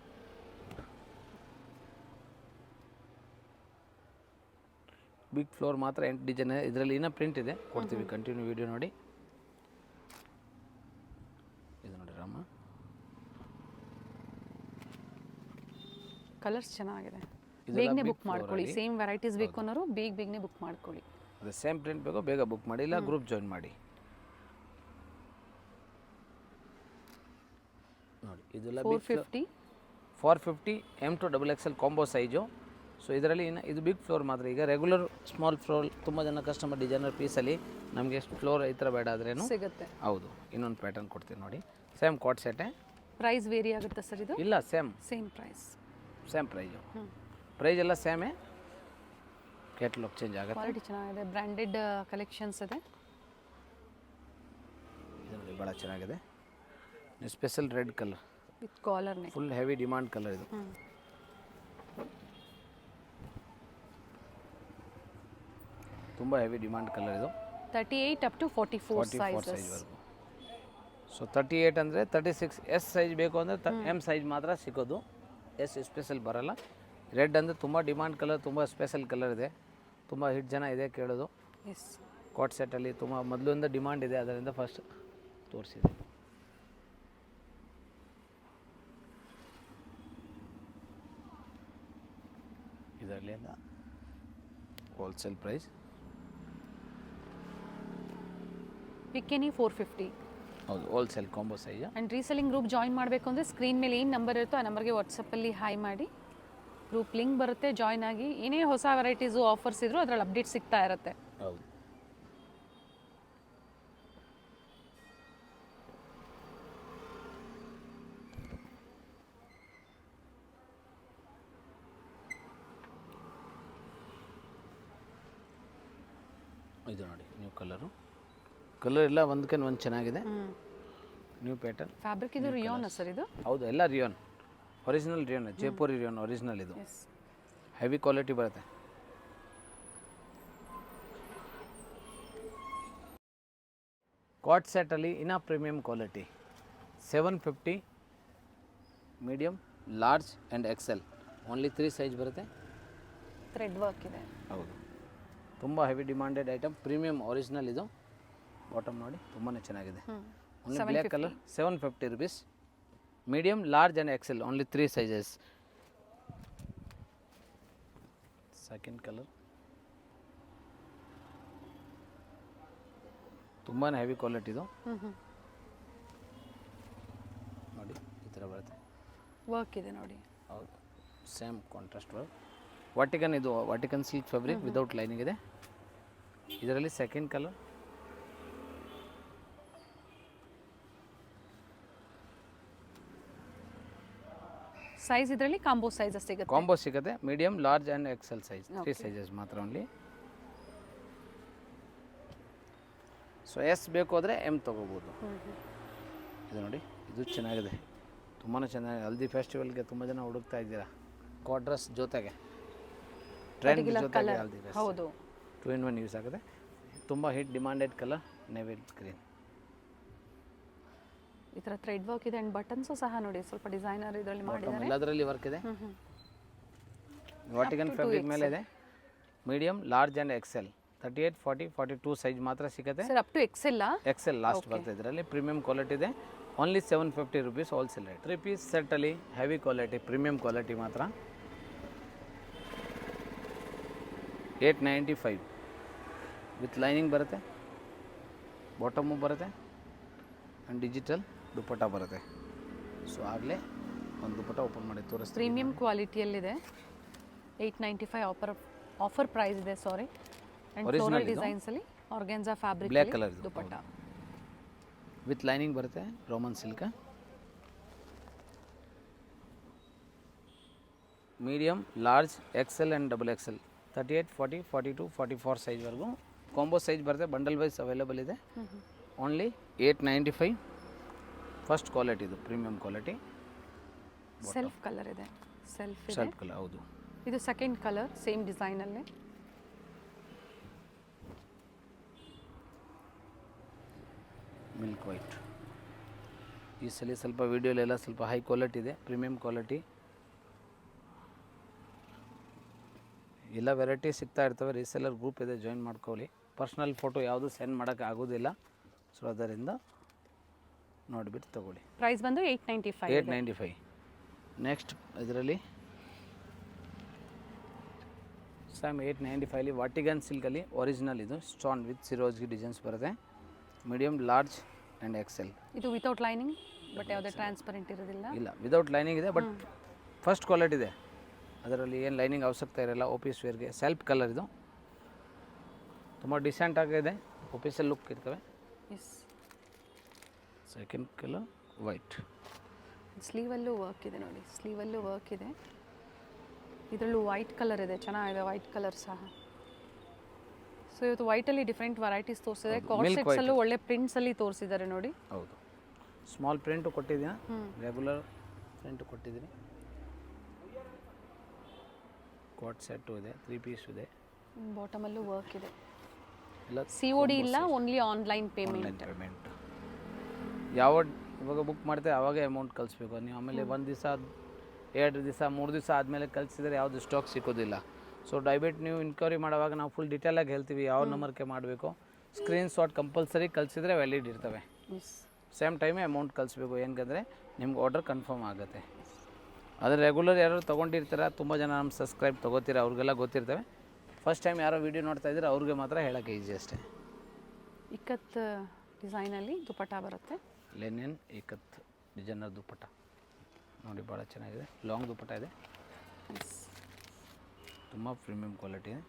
ಬಿಗ್ ಫ್ಲೋರ್ ಮಾತ್ರ 8 ಡಿಸೈನ್. ಇದರಲ್ಲಿ ಇನ್ನೂ ಪ್ರಿಂಟ್ ಇದೆ, ಕೊಡ್ತೀವಿ, ಕಂಟಿನ್ಯೂ ವಿಡಿಯೋ ನೋಡಿ. ಇದು ನೋಡಿ ರಾಮ, ಕಲರ್ಸ್ ಚೆನ್ನಾಗಿದೆ. ಬೇಗನೆ ಬುಕ್ ಮಾಡ್ಕೊಳ್ಳಿ. ಸೇಮ್ ವೆರೈಟೀಸ್ ಬೇಕು ಅನ್ನೋರು ಬೇಗನೆ ಬುಕ್ ಮಾಡ್ಕೊಳ್ಳಿ. ಅದೇ ಸೇಮ್ ಪ್ರಿಂಟ್ ಬೇಕು ಬೇಗ ಬುಕ್ ಮಾಡಿ, ಇಲ್ಲ ಗ್ರೂಪ್ ಜಾಯಿನ್ ಮಾಡಿ. ನೋಡಿ ಇದೆಲ್ಲ 450 M to XXL combo size. So ಇದರಲ್ಲಿ ಇನ್ನು ಇದು ಬಿಗ್ ಫ್ಲೋರ್ ಮಾತ್ರ. ಈಗ ರೆಗ್ಯುಲರ್ ಸ್ಮಾಲ್ ಫ್ಲೋರ್ ತುಂಬ ಜನ ಕಸ್ಟಮರ್ ಡಿಸೈನರ್ ಪೀಸಲ್ಲಿ ನಮಗೆ ಫ್ಲೋರ್ ಈ ಥರ ಬೇಡ ಆದ್ರೇನು ಸಿಗುತ್ತೆ. ಹೌದು, ಇನ್ನೊಂದು ಪ್ಯಾಟರ್ನ್ ಕೊಡ್ತೀನಿ ನೋಡಿ, ಸೇಮ್ ಕಾಟ್ ಸೆಟ್ಟೆ. ಪ್ರೈಸ್ ವೇರಿ ಆಗುತ್ತೆ ಸರ್ ಇದು? ಇಲ್ಲ, same price. Same price, price ಎಲ್ಲ ಸೇಮೇ, ಕ್ಯಾಟಲಾಗ್ ಚೇಂಜ್ ಆಗುತ್ತೆ. ಕ್ವಾಲಿಟಿ ಚೆನ್ನಾಗಿದೆ, ಬ್ರ್ಯಾಂಡೆಡ್ ಕಲೆಕ್ಷನ್ಸ್ ಇದೆ. ಇದು ನೋಡಿ ಭಾಳ ಚೆನ್ನಾಗಿದೆ, special red colour with collar neck, full heavy demand colour ಇದು. ತುಂಬ ಹೆವಿ ಡಿಮಾಂಡ್ ಕಲರ್ ಇದು. 38 ಅಪ್ ಟು 44 ಸೈಜಸ್. ಸೊ 38 ಅಂದರೆ 36 ಎಸ್ ಸೈಜ್ ಬೇಕು ಅಂದರೆ M ಸೈಜ್ ಮಾತ್ರ ಸಿಗೋದು, ಎಸ್ ಸ್ಪೆಷಲ್ ಬರಲ್ಲ. ರೆಡ್ ಅಂದರೆ ತುಂಬ ಡಿಮಾಂಡ್ ಕಲರ್, ತುಂಬ ಸ್ಪೆಷಲ್ ಕಲರ್ ಇದೆ, ತುಂಬ ಹಿಟ್ ಜನ ಇದೆ ಕೇಳೋದು. ಎಸ್, ಕಾಟ್ ಸೆಟ್ಟಲ್ಲಿ ತುಂಬ ಮೊದಲಿಂದ ಡಿಮಾಂಡ್ ಇದೆ, ಅದರಿಂದ ಫಸ್ಟ್ ತೋರಿಸಿದೆ. ಇದರಲ್ಲಿ ಎಲ್ಲ ಹೋಲ್ಸೇಲ್ ಪ್ರೈಸ್. ಪಿಕೆನಿ 450. ಹೌದು, wholesale combo size. And reselling group join ಮಾಡಬೇಕು ಅಂದರೆ ಸ್ಕ್ರೀನ್ ಮೇಲೆ ಏನು ನಂಬರ್ ಇರುತ್ತೋ ಆ ನಂಬರ್ಗೆ ವಾಟ್ಸಪ್ಪಲ್ಲಿ ಹಾಯ್ ಮಾಡಿ, ಗ್ರೂಪ್ ಲಿಂಕ್ ಬರುತ್ತೆ, ಜಾಯ್ನ್ ಆಗಿ. ಏನೇ ಹೊಸ ವೆರೈಟೀಸು ಆಫರ್ಸ್ ಇದ್ರೂ ಅದರಲ್ಲಿ ಅಪ್ಡೇಟ್ ಸಿಗ್ತಾ ಇರುತ್ತೆ. ಹೌದು, ಇದು ನೋಡಿ ನ್ಯೂ ಕಲರು, ಕಲರ್ ಎಲ್ಲ ಒಂದಕ್ಕೆ ಒಂದು ಚೆನ್ನಾಗಿದೆ. ನ್ಯೂ ಪ್ಯಾಟರ್ನ್ ಫ್ಯಾಬ್ರಿಕ್ ಇದು ರಿಯೋನ್ ಸರ್ ಇದು? ಹೌದು, ಎಲ್ಲ rayon, original rayon, Jaipuri rayon original. ಇದು ಹೆವಿ ಕ್ವಾಲಿಟಿ ಬರುತ್ತೆ. ಕಾಟ್ ಸೆಟ್ಟಲ್ಲಿ ಇನ್ನೂ premium quality 750 medium, large and XL, only 3 size ಬರುತ್ತೆ. ಥ್ರೆಡ್ ವರ್ಕ್ ಇದೆ. ಹೌದು, ತುಂಬ heavy demanded item, premium original. ಇದು ಬಾಟಮ್ ನೋಡಿ ತುಂಬಾ ಚೆನ್ನಾಗಿದೆ, only black colour, 750 rupees. Medium, large and XL, only 3 sizes. Second colour ತುಂಬಾ ಹೆವಿ ಕ್ವಾಲಿಟಿ ಇದು. ಥರ ಬರುತ್ತೆ. ವರ್ಕ್ ಇದೆ ನೋಡಿ. ಹೌದು, ಸೇಮ್ ಕಾಂಟ್ರಾಸ್ಟ್ ವರ್ಕ್. ವಾಟಿಕನ್, ಇದು Vatican silk fabric without lining ಇದೆ. ಇದರಲ್ಲಿ ಸೆಕೆಂಡ್ ಕಲರ್. ಸೈಜ್ ಇದರಲ್ಲಿ ಕಾಂಬೋ ಸೈಜ್ ಸಿಗುತ್ತೆ. ಕಾಂಬೋ ಸಿಗುತ್ತೆ, medium, large and XL size, 3 sizes ಮಾತ್ರ ಓನ್ಲಿ. ಸೊ ಎಸ್ ಬೇಕು ಅಂದರೆ ಎಮ್ ತೊಗೋಬೋದು. ಇದು ನೋಡಿ, ಇದು ಚೆನ್ನಾಗಿದೆ, ತುಂಬಾ ಚೆನ್ನಾಗಿದೆ. ಹಲ್ದಿ ಫೆಸ್ಟಿವಲ್ಗೆ ತುಂಬ ಜನ ಹುಡುಕ್ತಾ ಇದ್ದೀರಾ ಕಾಟ್ ಡ್ರೆಸ್ ಜೊತೆಗೆ, ಟ್ರೆಂಡ್ ಜೊತೆಗೆ ಹಲ್ದಿ ಡ್ರೆಸ್. ಹೌದು, 2 in 1 ಯೂಸ್ ಆಗುತ್ತೆ. ತುಂಬ hit demanded colour navy green. ಈ ಥರ ಥ್ರೆಡ್ ವರ್ಕ್ ಇದೆ. ಆ್ಯಂಡ್ ಬಟನ್ಸು ಸಹ ನೋಡಿ ಸ್ವಲ್ಪ ಡಿಸೈನರ್ ಇದರಲ್ಲಿ ಮಾಡಿದ್ದಾರೆ. ಎಲ್ಲದರಲ್ಲಿ ವರ್ಕ್ ಇದೆ. ವಾಟಿಕನ್ ಫ್ಯಾಬ್ರಿಕ್ ಮೇಲೆ ಇದೆ. Medium, large and XL 38, 40, 42 size ಮಾತ್ರ ಸಿಗುತ್ತೆ. Sir up to XL XL last ಬರ್ತದೆ. ಇದರಲ್ಲಿ ಪ್ರೀಮಿಯಂ ಕ್ವಾಲಿಟಿ ಇದೆ. Only 750 rupees wholesale rate. 3 piece ಸೆಟ್ಟಲ್ಲಿ ಹೆವಿ ಕ್ವಾಲಿಟಿ, ಪ್ರೀಮಿಯಂ ಕ್ವಾಲಿಟಿ ಮಾತ್ರ 895 ವಿತ್ ಲೈನಿಂಗ್ ಬರುತ್ತೆ, ಬಾಟಮು ಬರುತ್ತೆ ಆ್ಯಂಡ್ ಡಿಜಿಟಲ್ ದುಪ್ಪಟ್ಟ ಬರುತ್ತೆ. ಸೊ ಆಗಲೇ ಒಂದು ದುಪ್ಪಟ್ಟ ಓಪನ್ ಮಾಡಿ ತೋರಿಸ್ತೀನಿ. ಪ್ರೀಮಿಯಂ ಕ್ವಾಲಿಟಿಯಲ್ಲಿದೆ. 895 ಆಫರ್ ಪ್ರೈಸ್ ಇದೆ. ಸಾರಿ. ಆ್ಯಂಡ್ ಫ್ಲೋರಲ್ ಡಿಸೈನ್ಸಲ್ಲಿ organza fabric black colour dupatta with lining ಬರುತ್ತೆ. Roman silk, medium, large, XL and double XL 38, 40, 42, 44 ಸೈಜ್ವರೆಗೂ ಕಾಂಬೋ ಸೈಜ್ ಬರುತ್ತೆ. ಬಂಡಲ್ ವೈಸ್ ಅವೈಲೇಬಲ್ ಇದೆ. ಓನ್ಲಿ 895. ಫಸ್ಟ್ ಕ್ವಾಲಿಟಿ, ಇದು ಪ್ರೀಮಿಯಂ ಕ್ವಾಲಿಟಿ. ಸೆಲ್ಫ್ ಕಲರ್ ಇದೆ. Self colour, ಹೌದು. ಇದು second colour same ಡಿಸೈನಲ್ಲಿ. Milk white. ಈ ಸಲ ಸ್ವಲ್ಪ ವಿಡಿಯೋಲೆಲ್ಲ ಸ್ವಲ್ಪ ಹೈ ಕ್ವಾಲಿಟಿ ಇದೆ, ಪ್ರೀಮಿಯಂ ಕ್ವಾಲಿಟಿ. ಎಲ್ಲ ವೆರೈಟಿ ಸಿಗ್ತಾ ಇರ್ತವೆ. ರೀಸೆಲ್ಲರ್ ಗ್ರೂಪ್ ಇದೆ, ಜಾಯಿನ್ ಮಾಡ್ಕೊಳ್ಳಿ. ಪರ್ಸ್ನಲ್ ಫೋಟೋ ಯಾವುದು ಸೆಂಡ್ ಮಾಡೋಕ್ಕೆ ಆಗೋದಿಲ್ಲ. ಸೊ ಅದರಿಂದ ನೋಡಿಬಿಟ್ಟು ತೊಗೊಳ್ಳಿ. ಪ್ರೈಸ್ ಬಂದು 895. 895. ನೆಕ್ಸ್ಟ್ ಇದರಲ್ಲಿ ಸೇಮ್ 895 ವಾಟಿಗನ್ ಸಿಲ್ಕಲ್ಲಿ ಒರಿಜಿನಲ್, ಇದು ಸ್ಟೋನ್ ವಿತ್ ಸಿರೋಜ್ಗಿ ಡಿಸೈನ್ಸ್ ಬರುತ್ತೆ. Medium, large and XL. ಇದು ವಿತೌಟ್ ಲೈನಿಂಗ್, ಬಟ್ ಯಾವುದೇ ಟ್ರಾನ್ಸ್ಪರೆಂಟ್ ಇರೋದಿಲ್ಲ. ಇಲ್ಲ, ವಿತೌಟ್ ಲೈನಿಂಗ್ ಇದೆ, ಬಟ್ ಫಸ್ಟ್ ಕ್ವಾಲಿಟಿ ಇದೆ. ಅದರಲ್ಲಿ ಏನು ಲೈನಿಂಗ್ ಅವಶ್ಯಕತೆ ಇರೋಲ್ಲ. ಆಫೀಸ್ ವೇರ್ಗೆ ಸೆಲ್ಫ್ ಕಲರ್, ಇದು ತುಂಬ ಡಿಸೆಂಟ್ ಆಗಿದೆ. ಆಫೀಸಲ್ಲಿ ಲುಕ್ ಇರ್ತವೆ. Second colour white. ಸ್ಲೀವಲ್ಲೂ ವರ್ಕ್ ಇದೆ ನೋಡಿ. ಸ್ಲೀವಲ್ಲೂ ವರ್ಕ್ ಇದೆ. ಇದರಲ್ಲೂ ವೈಟ್ ಕಲರ್ ಇದೆ, ಚೆನ್ನಾಗಿದೆ ವೈಟ್ ಕಲರ್ ಸಹ. ಸೊ ಇವತ್ತು ವೈಟಲ್ಲಿ ಡಿಫ್ರೆಂಟ್ ವೆರೈಟೀಸ್ ತೋರಿಸಿದ್ದಾರೆ. ಕಾಟ್ ಸೆಟ್ಸಲ್ಲೂ ಒಳ್ಳೆ ಪ್ರಿಂಟ್ಸಲ್ಲಿ ತೋರಿಸಿದ್ದಾರೆ ನೋಡಿ. ಹೌದು, ಸ್ಮಾಲ್ ಪ್ರಿಂಟು ಕೊಟ್ಟಿದ್ದೀನಿ, ರೆಗ್ಯುಲರ್ ಪ್ರಿಂಟು ಕೊಟ್ಟಿದ್ದೀನಿ. ಕಾಟ್ ಸೆಟ್ಟು ಇದೆ, 3 ಪೀಸ್ ಇದೆ. ಬಾಟಮಲ್ಲೂ ವರ್ಕ್ ಇದೆ. ಎಲ್ಲ COD ಇಲ್ಲ, ಓನ್ಲಿ ಆನ್ಲೈನ್ ಪೇಮೆಂಟ್. ಯಾವ ಇವಾಗ ಬುಕ್ ಮಾಡ್ತೇವೆ ಆವಾಗ ಅಮೌಂಟ್ ಕಳಿಸ್ಬೇಕು ನೀವು. ಆಮೇಲೆ 1 ದಿವಸ, 2 ದಿವಸ, 3 ದಿವಸ ಆದಮೇಲೆ ಕಳಿಸಿದರೆ ಯಾವುದು ಸ್ಟಾಕ್ ಸಿಗೋದಿಲ್ಲ. ಸೊ ದಯವಿಟ್ಟು ನೀವು ಇನ್ಕ್ವೈರಿ ಮಾಡುವಾಗ ನಾವು ಫುಲ್ ಡೀಟೇಲಾಗಿ ಹೇಳ್ತೀವಿ ಯಾವ ನಂಬರ್ಗೆ ಮಾಡಬೇಕು. ಸ್ಕ್ರೀನ್ಶಾಟ್ ಕಂಪಲ್ಸರಿ ಕಳಿಸಿದ್ರೆ ವ್ಯಾಲಿಡ್ ಇರ್ತವೆ. ಸೇಮ್ ಟೈಮೇ ಅಮೌಂಟ್ ಕಳಿಸ್ಬೇಕು, ಏನಂದರೆ ನಿಮ್ಗೆ ಆರ್ಡರ್ ಕನ್ಫರ್ಮ್ ಆಗುತ್ತೆ. ಆದರೆ ರೆಗ್ಯುಲರ್ ಯಾರು ತೊಗೊಂಡಿರ್ತಾರೆ, ತುಂಬ ಜನ ನಮ್ಮ ಸಬ್ಸ್ಕ್ರೈಬ್ ತೊಗೋತೀರ, ಅವ್ರಿಗೆಲ್ಲ ಗೊತ್ತಿರ್ತವೆ. ಫಸ್ಟ್ ಟೈಮ್ ಯಾರೋ ವೀಡಿಯೋ ನೋಡ್ತಾ ಇದ್ರೆ ಅವ್ರಿಗೆ ಮಾತ್ರ ಹೇಳೋಕ್ಕೆ ಈಸಿ ಅಷ್ಟೇ. ಇಕ್ಕತ್ ಡಿಸೈನಲ್ಲಿ ದುಪ್ಪಟ್ಟ ಬರುತ್ತೆ. ಲೆನಿನ್ ಇಕ್ಕತ್ ಡಿಸೈನರ್ ದುಪ್ಪಟ್ಟ ನೋಡಿ, ಭಾಳ ಚೆನ್ನಾಗಿದೆ. ಲಾಂಗ್ ದುಪ್ಪಟ್ಟ ಇದೆ, ತುಂಬ ಪ್ರೀಮಿಯಂ ಕ್ವಾಲಿಟಿ ಇದೆ,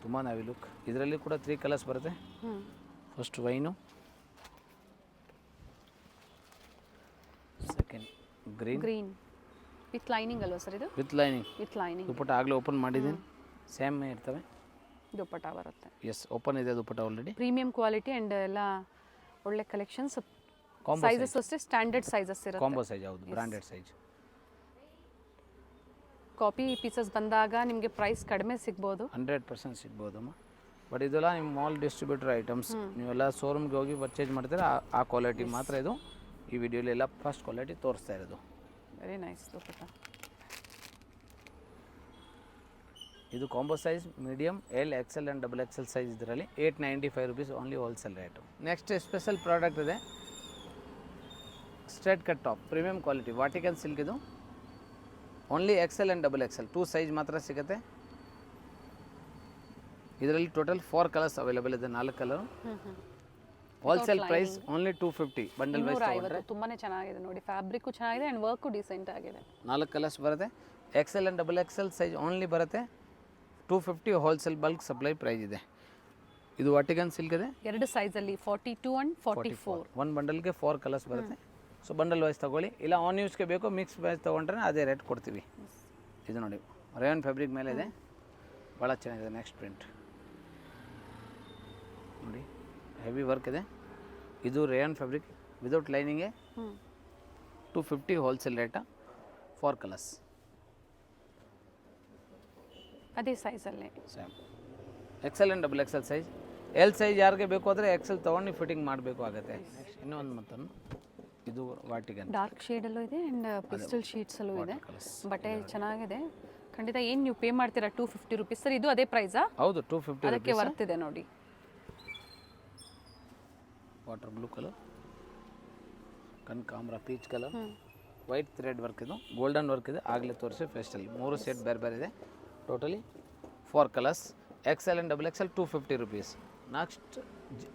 ತುಂಬ ನಾವಿ ಲುಕ್. ಇದರಲ್ಲಿ ಕೂಡ 3 ಕಲರ್ಸ್ ಬರುತ್ತೆ. First wine, second green with lining ಅಲ್ವಾ ಸರ್ ಇದು? With lining. ದುಪ್ಪಟ್ಟ ಆಗಲೇ ಓಪನ್ ಮಾಡಿದ್ದೀನಿ, ಸೇಮ್ ಇರ್ತವೆ. ದುಪ್ಪಟ್ಟ ಬರುತ್ತೆ. ಎಸ್, ಓಪನ್ ಇದೆ ದುಪ್ಪಟ್ಟ ಆಲ್ರೆಡಿ. ಪ್ರೀಮಿಯಂ ಕ್ವಾಲಿಟಿ ಆ್ಯಂಡ್ ಎಲ್ಲ ಒಳ್ಳೆ ಕಲೆಕ್ಷನ್ಸ್. ಸೈಜಸ್ ಅಷ್ಟೇ ಸ್ಟ್ಯಾಂಡರ್ಡ್ ಸೈಜಸ್ ಇರುತ್ತೆ. ಕಾಂಬೋ ಸೈಜ್, ಹೌದು, ಬ್ರಾಂಡೆಡ್ ಸೈಜ್. ಕಾಪಿ ಪೀಸಸ್ ಬಂದಾಗ ನಿಮಗೆ ಪ್ರೈಸ್ ಕಡಿಮೆ ಸಿಗ್ಬೋದು. 100% ಸಿಗ್ಬೋದಮ್ಮ. ಬಟ್ ಇದೆಲ್ಲ ನಿಮ್ಮ ಮಾಲ್ ಡಿಸ್ಟ್ರಿಬ್ಯೂಟರ್ ಐಟಮ್ಸ್. ನೀವೆಲ್ಲ ಶೋರೂಮ್ಗೆ ಹೋಗಿ ಪರ್ಚೇಸ್ ಮಾಡ್ತೀರ, ಆ ಕ್ವಾಲಿಟಿ ಮಾತ್ರ ಇದು. ಈ ವಿಡಿಯೋಲಿ ಎಲ್ಲ ಫಸ್ಟ್ ಕ್ವಾಲಿಟಿ ತೋರಿಸ್ತಾ ಇರೋದು. Very nice dupatta. ಇದು combo size medium, L, XL and double XL size. ಇದರಲ್ಲಿ 895 rupees only wholesale rate. Next special product ಇದೆ, straight cut top, premium quality, Vatican silk. ಇದು only XL and double XL 2 size ಮಾತ್ರ ಸಿಗುತ್ತೆ. ಇದರಲ್ಲಿ total 4 colours available ಇದೆ, 4 colour. Wholesale price only 250 bundle wise 250 ತುಂಬಾನೇ ಚೆನ್ನಾಗಿದೆ ನೋಡಿ, ಫ್ಯಾಬ್ರಿಕ್ಕು ಚೆನ್ನಾಗಿದೆ ಆ್ಯಂಡ್ ವರ್ಕು ಡಿಸೆಂಟ್ ಆಗಿದೆ. 4 ಕಲರ್ಸ್ ಬರುತ್ತೆ. XL and XXL size only ಬರುತ್ತೆ. 250 ಹೋಲ್ಸೇಲ್ ಬಲ್ಕ್ ಸಪ್ಲೈ ಪ್ರೈಸ್ ಇದೆ. ಇದು ವಾಟಿಕನ್ ಸಿಲ್ಕ್ ಇದೆ, 2 ಸೈಜಲ್ಲಿ 42 ಆ್ಯಂಡ್ 44. ಒಂದು ಬಂಡಲ್ಗೆ 4 ಕಲರ್ಸ್ ಬರುತ್ತೆ. ಸೊ ಬಂಡಲ್ ವೈಸ್ ತೊಗೊಳ್ಳಿ, ಇಲ್ಲ ಆನ್ ಯೂಸ್ಗೆ ಬೇಕು ಮಿಕ್ಸ್ ವೈಸ್ ತೊಗೊಂಡ್ರೆ ಅದೇ ರೇಟ್ ಕೊಡ್ತೀವಿ. ಇದು ನೋಡಿ ರೇಯನ್ ಫ್ಯಾಬ್ರಿಕ್ ಮೇಲೆ ಇದೆ, ಭಾಳ ಚೆನ್ನಾಗಿದೆ. ನೆಕ್ಸ್ಟ್ ಪ್ರಿಂಟ್ ನೋಡಿ, ಹೆವಿ ವರ್ಕ್ ಇದೆ. ಇದು ರೇಯನ್ ಫ್ಯಾಬ್ರಿಕ್ ವಿದೌಟ್ ಲೈನಿಂಗೆ 250 ಹೋಲ್ಸೇಲ್ ರೇಟ. 4 ಕಲರ್ಸ್ ಅದೇ ಸೈಜಲ್ಲೇ same. XL and XXL size. L size ಯಾರಿಗೆ ಬೇಕು ಅಂದರೆ XL ತೊಗೊಂಡು ಫಿಟ್ಟಿಂಗ್ ಮಾಡಬೇಕು ಆಗುತ್ತೆ. ಇನ್ನೊಂದು ಮತ್ತೊಂದು ಇದು ವಾಟಿಗನ್ ಡಾರ್ಕ್ ಶೇಡಲ್ಲೂ ಇದೆ ಆ್ಯಂಡ್ ಪಿಸ್ಟಲ್ ಶೀಟ್ಸಲ್ಲೂ ಇದೆ. ಬಟ್ಟೆ ಚೆನ್ನಾಗಿದೆ ಖಂಡಿತ. ಏನು ನೀವು ಪೇ ಮಾಡ್ತೀರಾ 250 ರುಪೀಸ್ ಸರ್, ಇದು ಅದೇ ಪ್ರೈಸಾ? ಹೌದು 250. ಅದಕ್ಕೆ ವರ್ತ್ ಇದೆ ನೋಡಿ. ವಾಟರ್ ಬ್ಲೂ ಕಲರ್, ಕನಕಾಂಬ್ರ peach colour, white thread work, ಇದು ಗೋಲ್ಡನ್ ವರ್ಕ್ ಇದೆ. ಆಗಲೇ ತೋರಿಸಿ ಫೆಸ್ಟಲ್ಲಿ 3 ಸೆಟ್ ಬೇರೆ ಬೇರೆ ಇದೆ. Totally 4 colours. XL and XXL 250 rupees. Next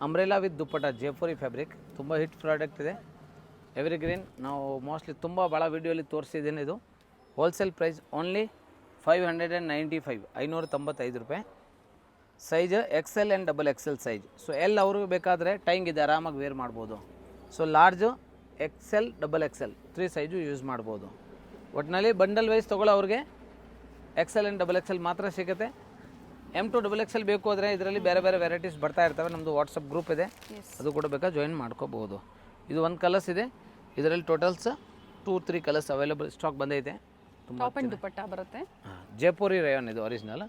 umbrella with dupatta Jaipuri fabric, ತುಂಬ ಹಿಟ್ ಪ್ರಾಡಕ್ಟ್ ಇದೆ. ಎವ್ರಿಗ್ರೀನ್ ನಾವು ಮೋಸ್ಟ್ಲಿ ತುಂಬ ಭಾಳ ವೀಡಿಯೋಲಿ ತೋರಿಸಿದ್ದೀನಿ. ಇದು ಹೋಲ್ಸೇಲ್ ಪ್ರೈಸ್ ಓನ್ಲಿ 595 595 ರೂಪಾಯಿ. Size XL and XXL size. So L ಅವ್ರಿಗೆ ಬೇಕಾದರೆ ಟೈಂಗ್ ಇದೆ, ಆರಾಮಾಗಿ ವೇರ್ ಮಾಡ್ಬೋದು. So large XL XXL 3 size use ಮಾಡ್ಬೋದು. ಒಟ್ಟಿನಲ್ಲಿ ಬಂಡಲ್ ವೈಸ್ ತೊಗೊಳ್ಳೋ ಅವ್ರಿಗೆ XL ಆ್ಯಂಡ್ XXL ಮಾತ್ರ ಸಿಗುತ್ತೆ. M to XXL ಬೇಕು ಅಂದರೆ ಇದರಲ್ಲಿ ಬೇರೆ ಬೇರೆ ವೆರೈಟೀಸ್ ಬರ್ತಾ ಇರ್ತವೆ. ನಮ್ಮದು ವಾಟ್ಸಪ್ ಗ್ರೂಪ್ ಇದೆ, ಅದು ಕೂಡ ಬೇಕಾ ಜಾಯಿನ್ ಮಾಡ್ಕೋಬೋದು. ಇದು ಒಂದು ಕಲರ್ಸ್ ಇದೆ, ಇದರಲ್ಲಿ ಟೋಟಲ್ಸ್ 2-3 ಕಲರ್ಸ್ ಅವೈಲೇಬಲ್ ಸ್ಟಾಕ್ ಬಂದೈತೆ. ಟಾಪ್ ಆ್ಯಂಡ್ ದುಪ್ಪಟ್ಟ ಬರುತ್ತೆ. ಜೈಪುರಿ ರೇಯಾನ್ ಇದು ಒರಿಜಿನಲ್.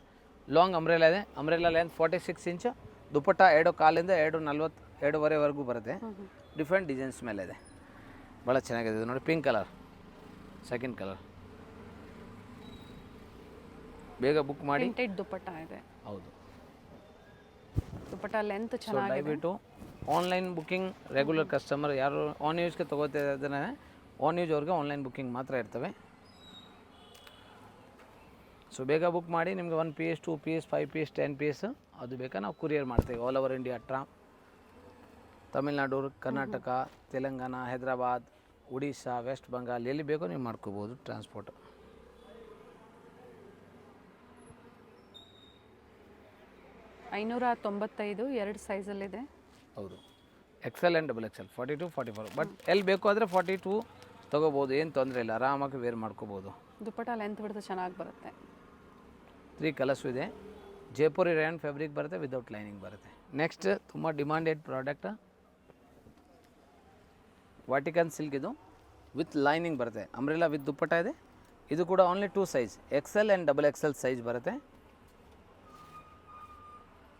ಲಾಂಗ್ ಅಂಬ್ರೆಲಾ ಇದೆ, ಅಂಬ್ರೆಲಾ ಲೆಂತ್ 46 ಇಂಚ್, ದುಪ್ಪಟ್ಟ 2 ಕಾಲಿಂದ 2.40 2.5ವರೆಗೂ ಬರುತ್ತೆ. ಡಿಫ್ರೆಂಟ್ ಡಿಸೈನ್ಸ್ ಮೇಲೆ ಇದೆ, ಭಾಳ ಚೆನ್ನಾಗಿದೆ. ಇದು ನೋಡಿ ಪಿಂಕ್ ಕಲರ್, ಸೆಕೆಂಡ್ ಕಲರ್. ಬೇಗ ಬುಕ್ ಮಾಡಿ. ಪ್ರಿಂಟೆಡ್ ದುಪ್ಪಟ್ಟ ಇದೆ. ಹೌದು, ದುಪ್ಪಟ್ಟ ಲೆಂತ್ ಚೆನ್ನಾಗಿದೆ. ದಯವಿಟ್ಟು ಆನ್ಲೈನ್ ಬುಕ್ಕಿಂಗ್ ರೆಗ್ಯುಲರ್ ಕಸ್ಟಮರ್ ಯಾರು ಆನ್ ಯೂಸ್ಗೆ ತೊಗೋತಿದ್ರೆ ಆನ್ ಯೂಸ್ ಅವ್ರಿಗೆ ಆನ್ಲೈನ್ ಬುಕ್ಕಿಂಗ್ ಮಾತ್ರ ಇರ್ತವೆ. ಸೊ ಬೇಗ ಬುಕ್ ಮಾಡಿ. ನಿಮಗೆ 1 ಪೀಸ್ 2 ಪೀಸ್ 5 ಪೀಸ್ 10 ಪೀಸ್ ಅದು ಬೇಕಾ ನಾವು ಕುರಿಯರ್ ಮಾಡ್ತೇವೆ all over India. Tamilnadu, Karnataka, Telangana, Hyderabad, Odisha, West Bengal, ಎಲ್ಲಿ ಬೇಕೋ ನೀವು ಮಾಡ್ಕೋಬೋದು ಟ್ರಾನ್ಸ್ಪೋರ್ಟ್. $595 2 ಸೈಜಲ್ಲಿದೆ. ಹೌದು, XL ಆ್ಯಂಡ್ XXL 42 44. ಬಟ್ ಎಲ್ಲಿ ಬೇಕು ಅಂದರೆ 42 ತೊಗೋಬೋದು, ಏನು ತೊಂದರೆ ಇಲ್ಲ, ಆರಾಮಾಗಿ ವೇರ್ ಮಾಡ್ಕೋಬೋದು. ದುಪ್ಪಟ್ಟ ಲೆಂತ್ ಬಿಡ್ತು ಚೆನ್ನಾಗಿ ಬರುತ್ತೆ. 3 ಕಲರ್ಸು ಇದೆ. ಜೈಪುರಿ ರೇಯನ್ ಫ್ಯಾಬ್ರಿಕ್ ಬರುತ್ತೆ, ವಿದೌಟ್ ಲೈನಿಂಗ್ ಬರುತ್ತೆ. ನೆಕ್ಸ್ಟ್ ತುಂಬ ಡಿಮಾಂಡೆಡ್ ಪ್ರಾಡಕ್ಟ್ ವಾಟಿಕನ್ ಸಿಲ್ಕ್. ಇದು ವಿತ್ ಲೈನಿಂಗ್ ಬರುತ್ತೆ, ಅಂಬ್ರೆಲಾ ವಿತ್ ದುಪ್ಪಟ್ಟ ಇದೆ. ಇದು ಕೂಡ only 2 size XL and XXL size ಬರುತ್ತೆ.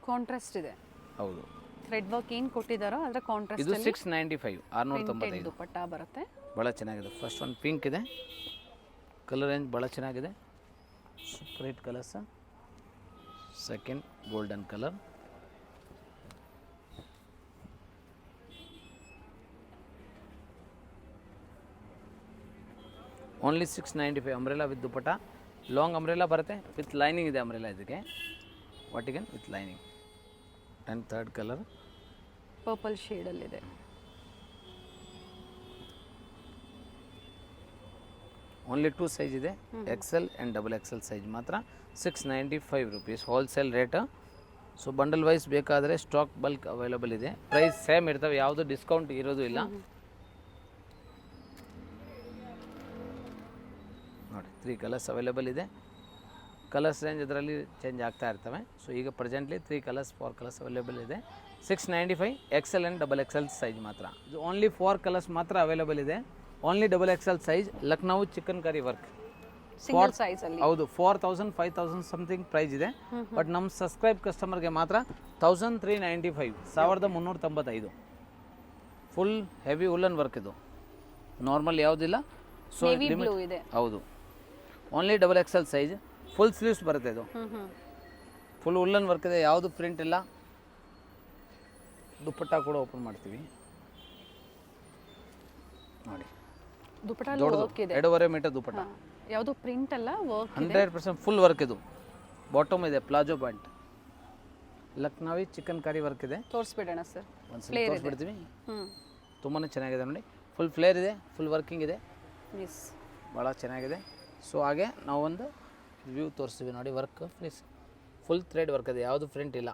ಕಾಂಟ್ರಾಸ್ಟ್ ಇದೆ. ಹೌದು, ಥ್ರೆಡ್ ವರ್ಕ್ ಏನು ಕೊಟ್ಟಿದ್ದಾರೋ ಅದರ ಕಾಂಟ್ರಾಸ್ಟ್. ಇದು 695 695 ದುಪ್ಪಟ್ಟ ಬರುತ್ತೆ, ಭಾಳ ಚೆನ್ನಾಗಿದೆ. ಫಸ್ಟ್ ಒಂದು ಪಿಂಕ್ ಇದೆ, ಕಲರ್ ರೇಂಜ್ ಭಾಳ ಚೆನ್ನಾಗಿದೆ. Super hit colours. Second golden colour, only 695 umbrella with dupatta. Long umbrella ಬರುತ್ತೆ, ವಿತ್ ಲೈನಿಂಗ್ ಇದೆ ಅಂಬ್ರೆಲಾ ಇದಕ್ಕೆ. ವಾಟಿಗನ್ with lining. And third colour purple ಶೇಡಲ್ಲಿದೆ. ಓನ್ಲಿ 2 ಸೈಜ್ ಇದೆ, XL ಆ್ಯಂಡ್ XXL ಸೈಜ್ ಮಾತ್ರ. 695 rupees wholesale rate. So bundle wise ಬೇಕಾದರೆ stock bulk available ಇದೆ. Price same ಇರ್ತವೆ, ಯಾವುದು ಡಿಸ್ಕೌಂಟ್ ಇರೋದು ಇಲ್ಲ. ನೋಡಿ 3 ಕಲರ್ಸ್ ಅವೈಲೇಬಲ್ ಇದೆ. ಕಲರ್ಸ್ ರೇಂಜ್ ಇದರಲ್ಲಿ ಚೇಂಜ್ ಆಗ್ತಾ ಇರ್ತವೆ. ಸೊ ಈಗ ಪ್ರೆಸೆಂಟ್ಲಿ 3 ಕಲರ್ಸ್ 4 ಕಲರ್ಸ್ ಅವೈಲೇಬಲ್ ಇದೆ. 695 XL ಆ್ಯಂಡ್ XXL ಸೈಜ್ ಮಾತ್ರ. ಇದು ಓನ್ಲಿ 4 ಕಲರ್ಸ್ ಮಾತ್ರ ಅವೈಲೇಬಲ್ ಇದೆ. Only XXL size. Lucknow chicken curry work, single size ಅಲ್ಲಿ. ಹೌದು, 4000 5000 ಸಮಥಿಂಗ್ ಪ್ರೈಸ್ ಇದೆ. ಬಟ್ ನಮ್ಮ ಸಬ್ಸ್ಕ್ರೈಬ್ ಕಸ್ಟಮರ್ಗೆ ಮಾತ್ರ 1395 1395. ಫುಲ್ ಹೆವಿ ಉಲ್ಲನ್ ವರ್ಕ್ ಇದು, ನಾರ್ಮಲ್ ಯಾವುದಿಲ್ಲ. ಸೊ ಇದೆ. ಹೌದು, only XXL size. Full sleeves ಬರುತ್ತೆ ಇದು, ಫುಲ್ ಉಲ್ಲನ್ ವರ್ಕ್ ಇದೆ, ಯಾವುದು ಪ್ರಿಂಟ್ ಇಲ್ಲ. ದುಪ್ಪಟ್ಟ ಕೂಡ ಓಪನ್ ಮಾಡ್ತೀವಿ ನೋಡಿ. ದುಪ್ಪಟ್ಟ ದೊಡ್ಡದು 2.5 ಮೀಟರ್ ದುಪ್ಪಟ್ಟ, ಯಾವುದು ಪ್ರಿಂಟ್ ಅಲ್ಲ, ವರ್ಕ್ 100% ಫುಲ್ ವರ್ಕ್ ಇದು. ಬಾಟಮ್ ಇದೆ palazzo pant, Lucknowi chicken curry work ಇದೆ. ತೋರಿಸ್ಬಿಡೋಣ ಸರ್. ಒಂದ್ಸಲ ತೋರಿಸ್ಬಿಡ್ತೀವಿ. ಹ್ಞೂ ತುಂಬಾ ಚೆನ್ನಾಗಿದೆ ನೋಡಿ, ಫುಲ್ ಫ್ಲೇರ್ ಇದೆ, ಫುಲ್ ವರ್ಕಿಂಗ್ ಇದೆ, ಎಸ್ ಭಾಳ ಚೆನ್ನಾಗಿದೆ. ಸೊ ಹಾಗೆ ನಾವು ಒಂದು ವ್ಯೂ ತೋರಿಸ್ತೀವಿ ನೋಡಿ, work please full thread work ಇದೆ, ಯಾವುದು ಪ್ರಿಂಟ್ ಇಲ್ಲ.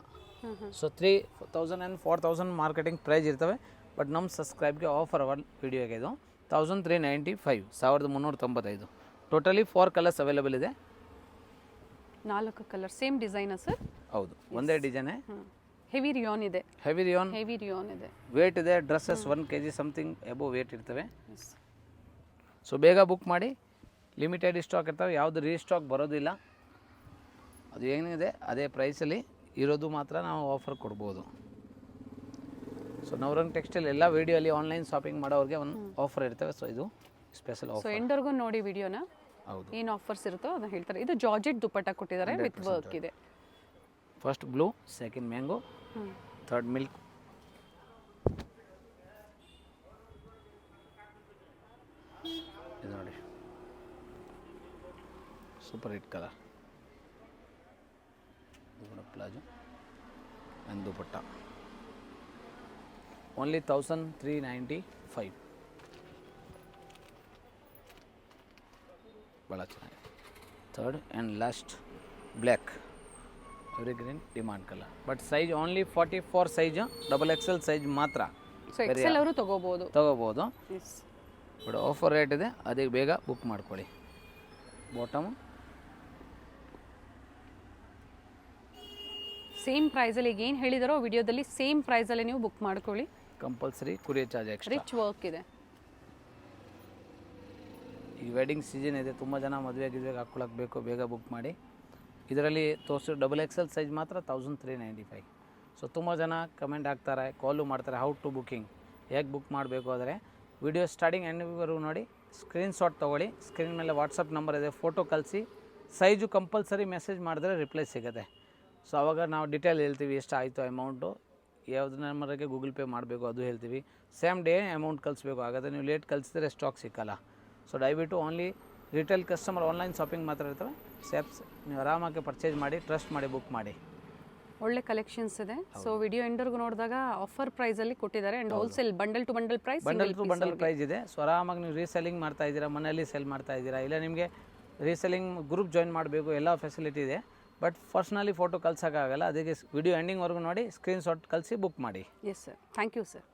ಸೊ 3000 ಆ್ಯಂಡ್ 4000 ಮಾರ್ಕೆಟಿಂಗ್ ಪ್ರೈಸ್ ಇರ್ತವೆ, ಬಟ್ ನಮ್ಮ ಸಬ್ಸ್ಕ್ರೈಬ್ಗೆ ಆಫರ್ ಅವರ್ ವೀಡಿಯೋಗೆ ಇದು 1395, 1395. ಟೋಟಲಿ 4 ಕಲರ್ಸ್ ಅವೈಲೇಬಲ್ ಇದೆ. 4 ಕಲರ್ ಸೇಮ್ ಡಿಸೈನಾ ಸರ್? ಹೌದು, ಒಂದೇ ಡಿಸೈನೇ. ಹೆವಿ ರಿಯಾನ್ ಇದೆ, ಹೆವಿ ರಿಯಾನ್ ಇದೆ, ವೇಟ್ ಇದೆ. Dresses 1 kg something above weight ಇರ್ತವೆ. ಸೊ ಬೇಗ ಬುಕ್ ಮಾಡಿ, ಲಿಮಿಟೆಡ್ ಸ್ಟಾಕ್ ಇರ್ತವೆ, ಯಾವುದು ರೀಸ್ಟಾಕ್ ಬರೋದಿಲ್ಲ. ಅದು ಏನಿದೆ ಅದೇ ಪ್ರೈಸಲ್ಲಿ ಇರೋದು ಮಾತ್ರ ನಾವು ಆಫರ್ ಕೊಡ್ಬೋದು. ಸೊ ನವರಂಗ್ ಟೆಕ್ಸ್ಟೈಲ್ ಎಲ್ಲ ವೀಡಿಯೋಲಿ ಆನ್ಲೈನ್ ಶಾಪಿಂಗ್ ಮಾಡೋರಿಗೆ ಒಂದು ಆಫರ್ ಇರ್ತವೆ. ಸೊ ಇದು ಸ್ಪೆಷಲ್ ಸೊ ಆಫರ್. ಎಂಡರ್ಗೂ ನೋಡಿ ವಿಡಿಯೋನ, ಹೌದು, ಏನು ಆಫರ್ಸ್ ಇರುತ್ತೋ ಅದನ್ನ ಹೇಳ್ತಾರೆ. ಇದು ಜಾರ್ಜೆಟ್ ದುಪ್ಪಟ್ಟ ಕೊಟ್ಟಿದ್ದಾರೆ ವಿತ್ ವರ್ಕ್ ಇದೆ. First blue, second mango, third milk. ಇದು ನೋಡಿ super hit colour, palazzo and dupatta. Only 1395. ಭಾಳ ಚೆನ್ನಾಗಿದೆ. Third and last black, every green demand colour, but size only 44 size, XXL size ಮಾತ್ರ. ಸೊ ಎಕ್ಸೆಲ್ ಅವರು ತಗೋಬೋದು. But offer rate ಇದೆ, ಅದಕ್ಕೆ ಬೇಗ ಬುಕ್ ಮಾಡ್ಕೊಳ್ಳಿ. ಬಾಟಮು ಸೇಮ್ ಪ್ರೈಸಲ್ಲಿ ಈಗ ಏನು ಹೇಳಿದಾರೋ ವಿಡಿಯೋದಲ್ಲಿ ಸೇಮ್ ಪ್ರೈಸಲ್ಲಿ ನೀವು ಬುಕ್ ಮಾಡ್ಕೊಳ್ಳಿ. Compulsory courier charge extra. Rich work ಇದೆ. ಈಗ ವೆಡ್ಡಿಂಗ್ ಸೀಸನ್ ಇದೆ, ತುಂಬ ಜನ ಮದುವೆಗೆ ಹಾಕ್ಕೊಳಕ್ಕೆ ಬೇಕು, ಬೇಗ ಬುಕ್ ಮಾಡಿ. ಇದರಲ್ಲಿ ತೋರಿಸೋ XXL ಸೈಜ್ ಮಾತ್ರ 1395. ಸೊ ತುಂಬ ಜನ ಕಮೆಂಟ್ ಹಾಕ್ತಾರೆ, ಕಾಲು ಮಾಡ್ತಾರೆ, ಹೌ ಟು ಬುಕ್ಕಿಂಗ್, ಹೇಗೆ ಬುಕ್ ಮಾಡಬೇಕು ಅಂದರೆ ವಿಡಿಯೋ ಸ್ಟಾರ್ಟಿಂಗ್ ಎಂಡ್ವರೆಗೂ ನೋಡಿ, ಸ್ಕ್ರೀನ್ಶಾಟ್ ತೊಗೊಳ್ಳಿ, ಸ್ಕ್ರೀನ್ ಮೇಲೆ ವಾಟ್ಸಪ್ ನಂಬರ್ ಇದೆ, ಫೋಟೋ ಕಳಿಸಿ, ಸೈಜು ಕಂಪಲ್ಸರಿ ಮೆಸೇಜ್ ಮಾಡಿದ್ರೆ ರಿಪ್ಲೈ ಸಿಗುತ್ತೆ. ಸೊ ಆವಾಗ ನಾವು ಡಿಟೇಲ್ ಹೇಳ್ತೀವಿ, ಎಷ್ಟು ಆಯಿತು ಅಮೌಂಟು, ಯಾವ್ದು ನಂಬರಿಗೆ ಗೂಗಲ್ ಪೇ ಮಾಡಬೇಕು ಅದು ಹೇಳ್ತೀವಿ. ಸೇಮ್ ಡೇ ಅಮೌಂಟ್ ಕಳಿಸ್ಬೇಕು, ಹಾಗಾದರೆ ನೀವು ಲೇಟ್ ಕಳಿಸಿದ್ರೆ ಸ್ಟಾಕ್ ಸಿಕ್ಕಲ್ಲ. ಸೊ ದಯವಿಟ್ಟು only retail customer online shopping ಮಾತ್ರ ಇರ್ತವೆ. ಸೇಪ್ಸ್ ನೀವು ಆರಾಮಾಗಿ ಪರ್ಚೇಸ್ ಮಾಡಿ, ಟ್ರಸ್ಟ್ ಮಾಡಿ ಬುಕ್ ಮಾಡಿ. ಒಳ್ಳೆ ಕಲೆಕ್ಷನ್ಸ್ ಇದೆ. ಸೊ ವಿಡಿಯೋ ಎಂಡರ್ಗೂ ನೋಡಿದಾಗ ಆಫರ್ ಪ್ರೈಸಲ್ಲಿ ಕೊಟ್ಟಿದ್ದಾರೆ. And wholesale bundle to bundle price, bundle to bundle price ಇದೆ. ಸೊ ಆರಾಮಾಗಿ ನೀವು ರೀಸೆಲ್ಲಿಂಗ್ ಮಾಡ್ತಾ ಇದ್ದೀರಾ, ಮನೆಯಲ್ಲಿ ಸೆಲ್ ಮಾಡ್ತಾ ಇದ್ದೀರಾ, ಇಲ್ಲ ನಿಮಗೆ ರೀಸೆಲ್ಲಿಂಗ್ ಗ್ರೂಪ್ ಜಾಯಿನ್ ಮಾಡಬೇಕು, ಎಲ್ಲ ಫೆಸಿಲಿಟಿ ಇದೆ. ಬಟ್ ಪರ್ಸ್ನಲಿ ಫೋಟೋ ಕಳ್ಸೋಕ್ಕಾಗಲ್ಲ, ಅದಕ್ಕೆ ವಿಡಿಯೋ ಎಂಡಿಂಗ್ವರೆಗೂ ನೋಡಿ, ಸ್ಕ್ರೀನ್ಶಾಟ್ ಕಳಿಸಿ ಬುಕ್ ಮಾಡಿ. Yes sir, thank you sir.